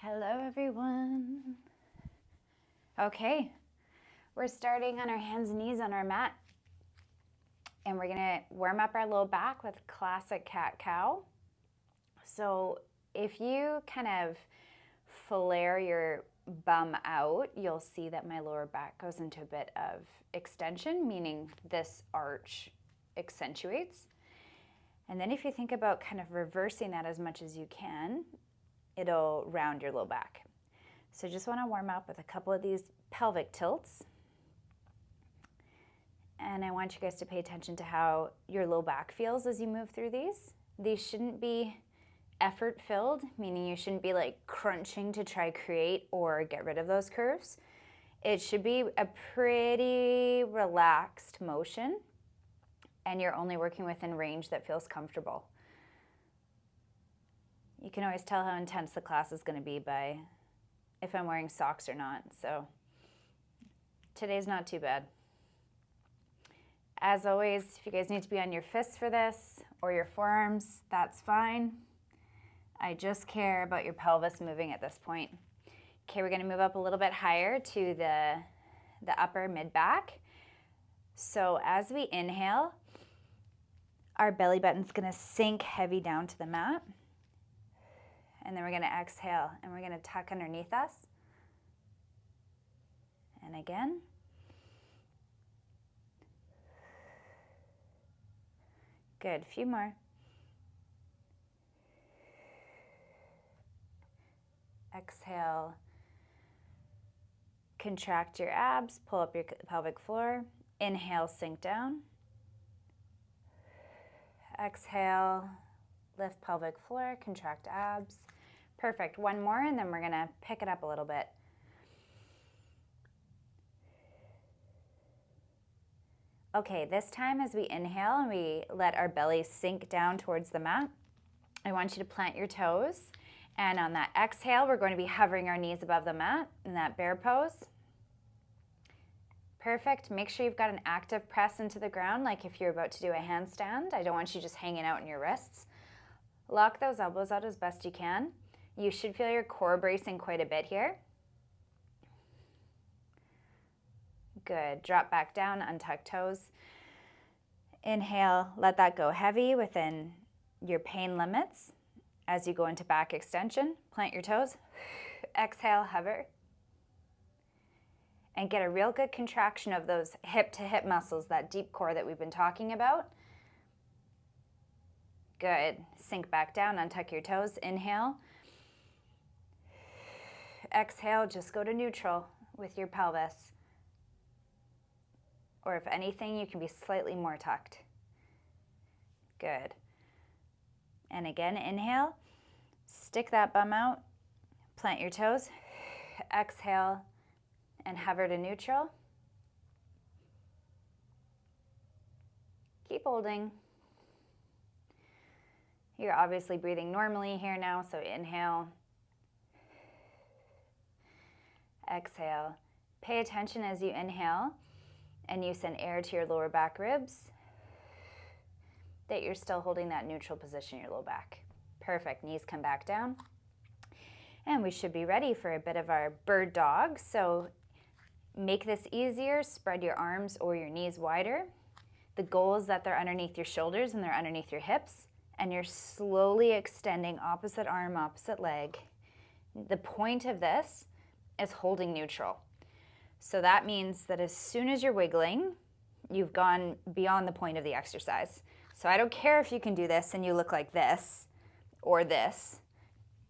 Hello, everyone. Okay, we're starting on our hands and knees on our mat, and we're gonna warm up our low back with classic cat-cow. So if you kind of flare your bum out, you'll see that my lower back goes into a bit of extension, meaning this arch accentuates. And then if you think about kind of reversing that as much as you can, it'll round your low back. So just want to warm up with a couple of these pelvic tilts. And I want you guys to pay attention to how your low back feels as you move through these. These shouldn't be effort filled, meaning you shouldn't be like crunching to try create or get rid of those curves. It should be a pretty relaxed motion, and you're only working within range that feels comfortable. You can always tell how intense the class is going to be by if I'm wearing socks or not. So today's not too bad. As always, if you guys need to be on your fists for this or your forearms, that's fine. I just care about your pelvis moving at this point. Okay, we're going to move up a little bit higher to the upper mid-back. So as we inhale, our belly button's going to sink heavy down to the mat. And then we're going to exhale, and we're going to tuck underneath us. And again. Good, a few more. Exhale. Contract your abs, pull up your pelvic floor. Inhale, sink down. Exhale, lift pelvic floor, contract abs. Perfect, one more, and then we're gonna pick it up a little bit. Okay, this time as we inhale and we let our belly sink down towards the mat, I want you to plant your toes. And on that exhale, we're going to be hovering our knees above the mat in that bear pose. Perfect. Make sure you've got an active press into the ground, like if you're about to do a handstand. I don't want you just hanging out in your wrists. Lock those elbows out as best you can. You should feel your core bracing quite a bit here. Good. Drop back down, untuck toes. Inhale, let that go heavy within your pain limits. As you go into back extension, plant your toes. Exhale, hover. And get a real good contraction of those hip to hip muscles, that deep core that we've been talking about. Good. Sink back down, untuck your toes. Inhale. Exhale, just go to neutral with your pelvis. Or if anything, you can be slightly more tucked. Good. And again, inhale. Stick that bum out. Plant your toes. Exhale and hover to neutral. Keep holding. You're obviously breathing normally here now, so inhale. Exhale. Pay attention as you inhale and you send air to your lower back ribs, that you're still holding that neutral position in your low back. Perfect. Knees come back down. And we should be ready for a bit of our bird dog. So make this easier. Spread your arms or your knees wider. The goal is that they're underneath your shoulders and they're underneath your hips. And you're slowly extending opposite arm, opposite leg. The point of this is holding neutral. So that means that as soon as you're wiggling, you've gone beyond the point of the exercise. So I don't care if you can do this and you look like this or this.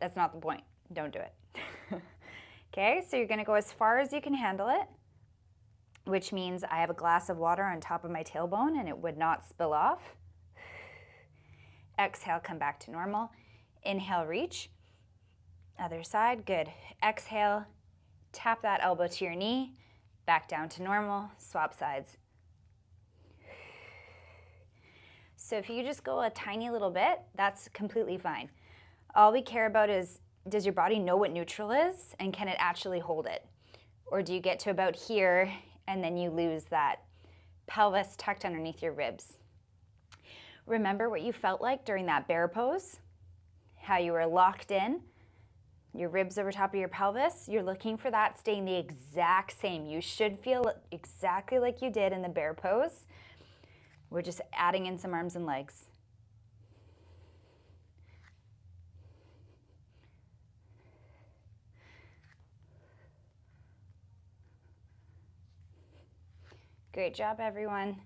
That's not the point. Don't do it. Okay, so you're going to go as far as you can handle it, which means I have a glass of water on top of my tailbone and it would not spill off. Exhale, come back to normal. Inhale, reach. Other side, good. Exhale, tap that elbow to your knee, back down to normal, swap sides. So if you just go a tiny little bit, that's completely fine. All we care about is, does your body know what neutral is and can it actually hold it? Or do you get to about here and then you lose that pelvis tucked underneath your ribs? Remember what you felt like during that bear pose? How you were locked in? Your ribs over top of your pelvis, you're looking for that staying the exact same. You should feel exactly like you did in the bear pose. We're just adding in some arms and legs. Great job, everyone.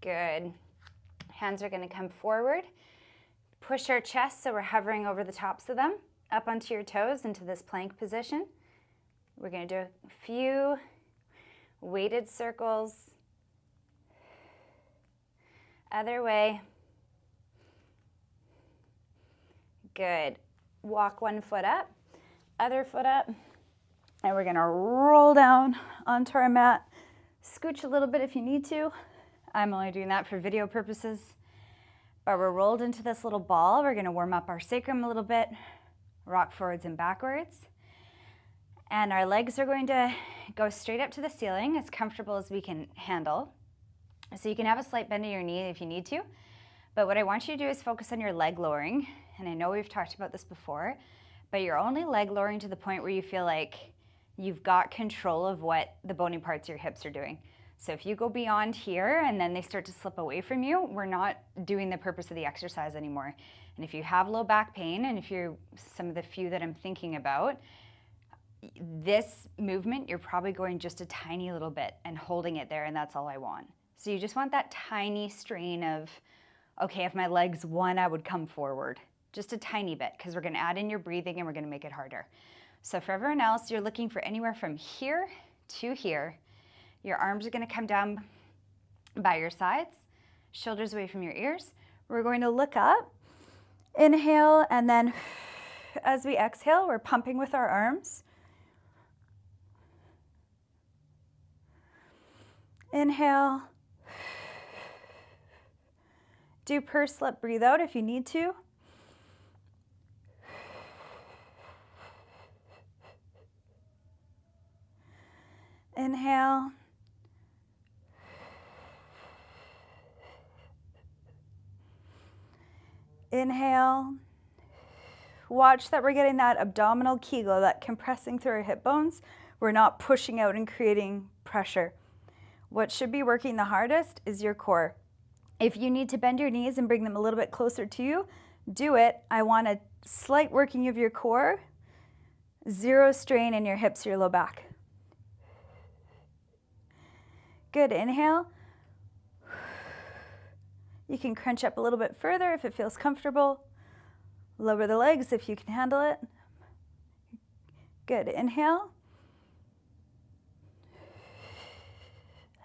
Good. Hands are going to come forward. Push our chest so we're hovering over the tops of them, up onto your toes into this plank position. We're going to do a few weighted circles. Other way. Good. Walk one foot up, other foot up, and we're going to roll down onto our mat. Scooch a little bit if you need to. I'm only doing that for video purposes. But we're rolled into this little ball. We're going to warm up our sacrum a little bit, rock forwards and backwards. And our legs are going to go straight up to the ceiling, as comfortable as we can handle. So you can have a slight bend in your knee if you need to. But what I want you to do is focus on your leg lowering. And I know we've talked about this before, but you're only leg lowering to the point where you feel like you've got control of what the bony parts of your hips are doing. So if you go beyond here and then they start to slip away from you, we're not doing the purpose of the exercise anymore. And if you have low back pain, and if you're some of the few that I'm thinking about, this movement, you're probably going just a tiny little bit and holding it there, and that's all I want. So you just want that tiny strain of, okay, if my legs won, I would come forward. Just a tiny bit, because we're going to add in your breathing and we're going to make it harder. So for everyone else, you're looking for anywhere from here to here. Your arms are going to come down by your sides, shoulders away from your ears. We're going to look up, inhale, and then as we exhale, we're pumping with our arms. Inhale. Do purse lip breathe out if you need to. Inhale. Inhale. Watch that we're getting that abdominal Kegel, that compressing through our hip bones. We're not pushing out and creating pressure. What should be working the hardest is your core. If you need to bend your knees and bring them a little bit closer to you, do it. I want a slight working of your core, zero strain in your hips or your low back. Good, inhale. You can crunch up a little bit further if it feels comfortable. Lower the legs if you can handle it. Good, inhale.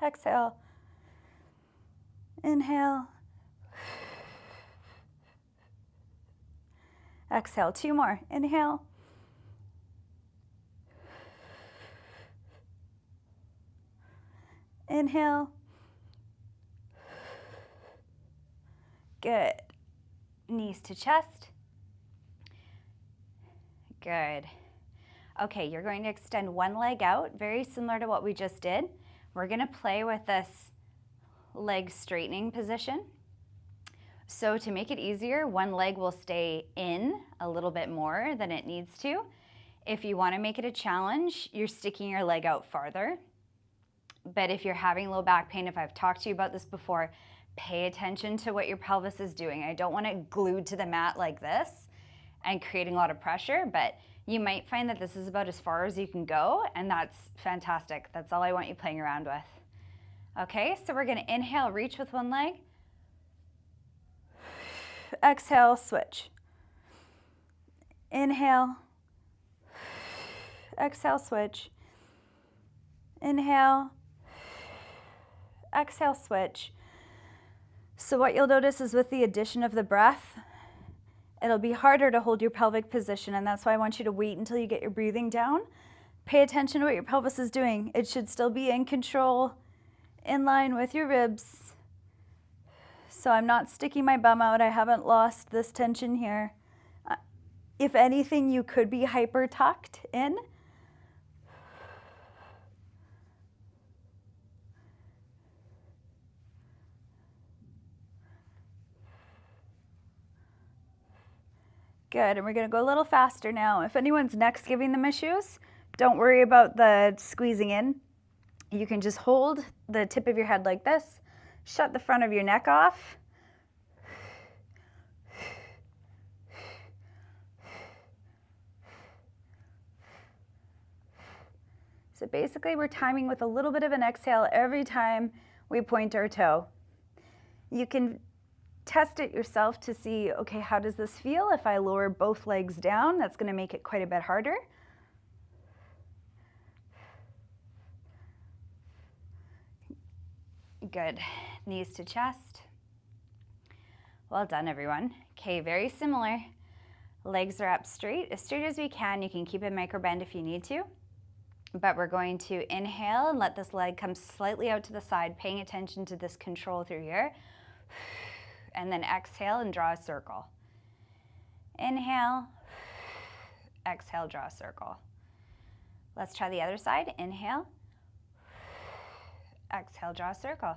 Exhale. Inhale. Exhale, two more. Inhale. Inhale. Good. Knees to chest. Good. Okay, you're going to extend one leg out, very similar to what we just did. We're going to play with this leg straightening position. So to make it easier, one leg will stay in a little bit more than it needs to. If you want to make it a challenge, you're sticking your leg out farther. But if you're having low back pain, if I've talked to you about this before, pay attention to what your pelvis is doing. I don't want it glued to the mat like this and creating a lot of pressure, but you might find that this is about as far as you can go, and that's fantastic. That's all I want you playing around with. Okay, so we're gonna inhale, reach with one leg. Exhale, switch. Inhale. Exhale, switch. Inhale. Exhale, switch. So what you'll notice is with the addition of the breath, it'll be harder to hold your pelvic position, and that's why I want you to wait until you get your breathing down. Pay attention to what your pelvis is doing. It should still be in control, in line with your ribs. So I'm not sticking my bum out. I haven't lost this tension here. If anything, you could be hyper tucked in. Good, and we're gonna go a little faster now. If anyone's neck's giving them issues, don't worry about the squeezing in. You can just hold the tip of your head like this, shut the front of your neck off. So basically we're timing with a little bit of an exhale every time we point our toe. You can test it yourself to see, okay, how does this feel? If I lower both legs down, that's gonna make it quite a bit harder. Good, knees to chest. Well done, everyone. Okay, very similar. Legs are up straight as we can. You can keep a micro bend if you need to. But we're going to inhale and let this leg come slightly out to the side, paying attention to this control through here. And then exhale and draw a circle. Inhale, exhale, draw a circle. Let's try the other side. Inhale, exhale, draw a circle.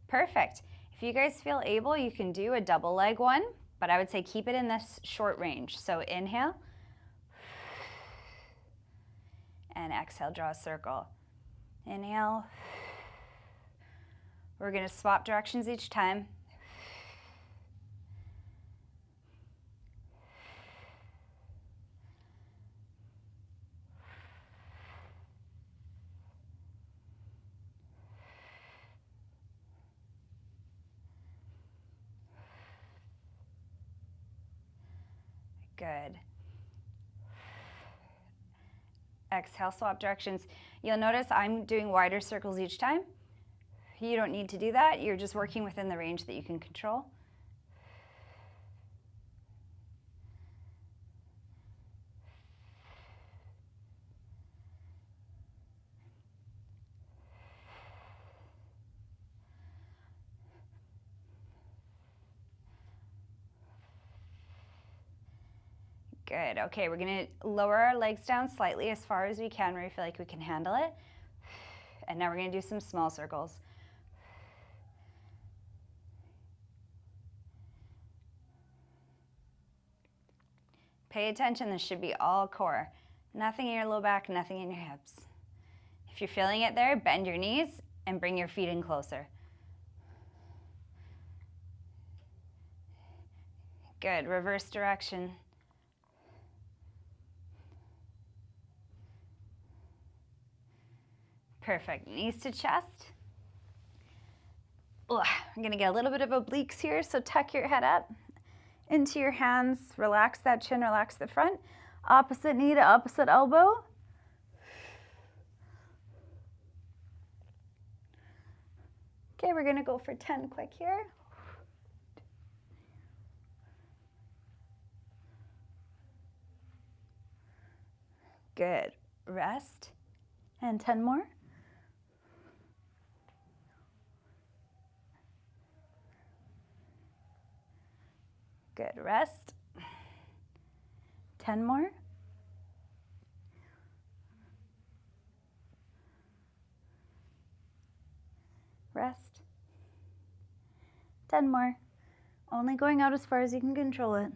Perfect. If you guys feel able, you can do a double leg one, but I would say keep it in this short range. So inhale, and exhale, draw a circle. Inhale. We're going to swap directions each time. Good. Exhale, swap directions. You'll notice I'm doing wider circles each time. You don't need to do that. You're just working within the range that you can control. Good. Okay, we're going to lower our legs down slightly as far as we can where we feel like we can handle it. And now we're going to do some small circles. Pay attention, this should be all core. Nothing in your low back, nothing in your hips. If you're feeling it there, bend your knees and bring your feet in closer. Good. Reverse direction. Perfect. Knees to chest. I'm going to get a little bit of obliques here, so tuck your head up into your hands. Relax that chin, relax the front. Opposite knee to opposite elbow. Okay, we're going to go for 10 quick here. Good. Rest. And 10 more. Good. Rest. 10 more. Rest. 10 more. Only going out as far as you can control it.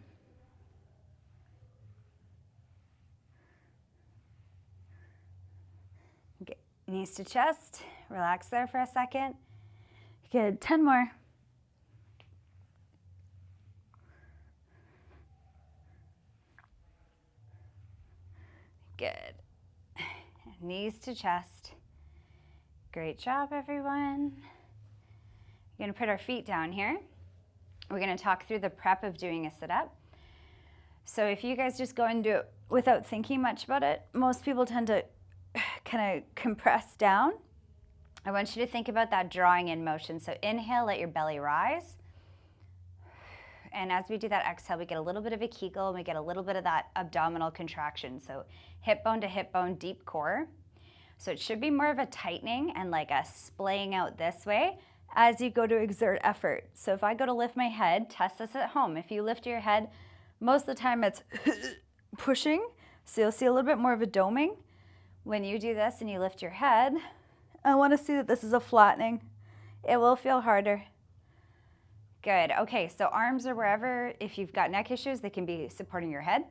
Good. Knees to chest. Relax there for a second. Good. 10 more. Good. Knees to chest. Great job, everyone. We're going to put our feet down here. We're going to talk through the prep of doing a sit-up. So if you guys just go and do it without thinking much about it, most people tend to kind of compress down. I want you to think about that drawing in motion. So inhale, let your belly rise. And as we do that exhale, we get a little bit of a Kegel and we get a little bit of that abdominal contraction. So hip bone to hip bone, deep core. So it should be more of a tightening and like a splaying out this way as you go to exert effort. So if I go to lift my head, test this at home. If you lift your head, most of the time it's pushing. So you'll see a little bit more of a doming. When you do this and you lift your head, I want to see that this is a flattening. It will feel harder. Good. Okay, so arms or wherever, if you've got neck issues, they can be supporting your head.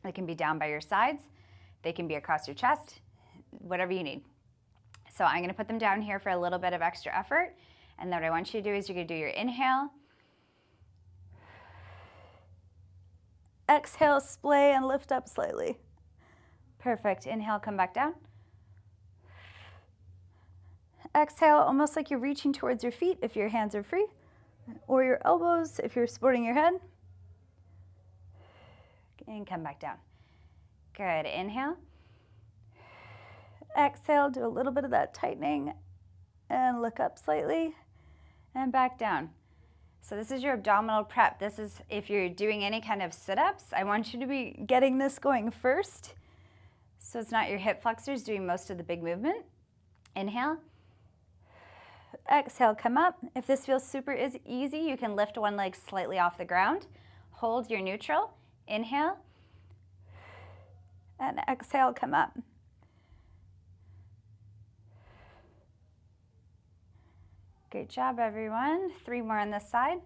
They can be down by your sides. They can be across your chest, whatever you need. So I'm gonna put them down here for a little bit of extra effort. And then what I want you to do is you're gonna do your inhale. Exhale, splay and lift up slightly. Perfect. Inhale, come back down. Exhale, almost like you're reaching towards your feet if your hands are free, or your elbows if you're supporting your head. And come back down. Good. Inhale. Exhale, do a little bit of that tightening and look up slightly and back down. So this is your abdominal prep. This is if you're doing any kind of sit-ups, I want you to be getting this going first. So it's not your hip flexors doing most of the big movement. Inhale. Exhale, come up. If this feels super easy, you can lift one leg slightly off the ground. Hold your neutral. Inhale. And exhale, come up. Great job, everyone. 3 more on this side.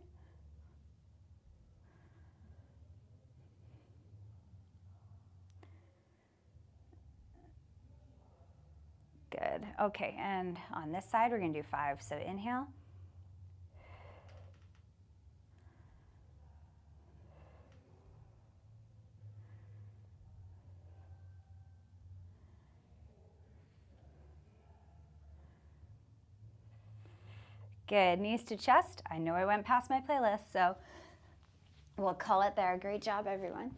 Good. Okay, and on this side, we're gonna do 5. So inhale. Good. Knees to chest. I know I went past my playlist, so we'll call it there. Great job, everyone.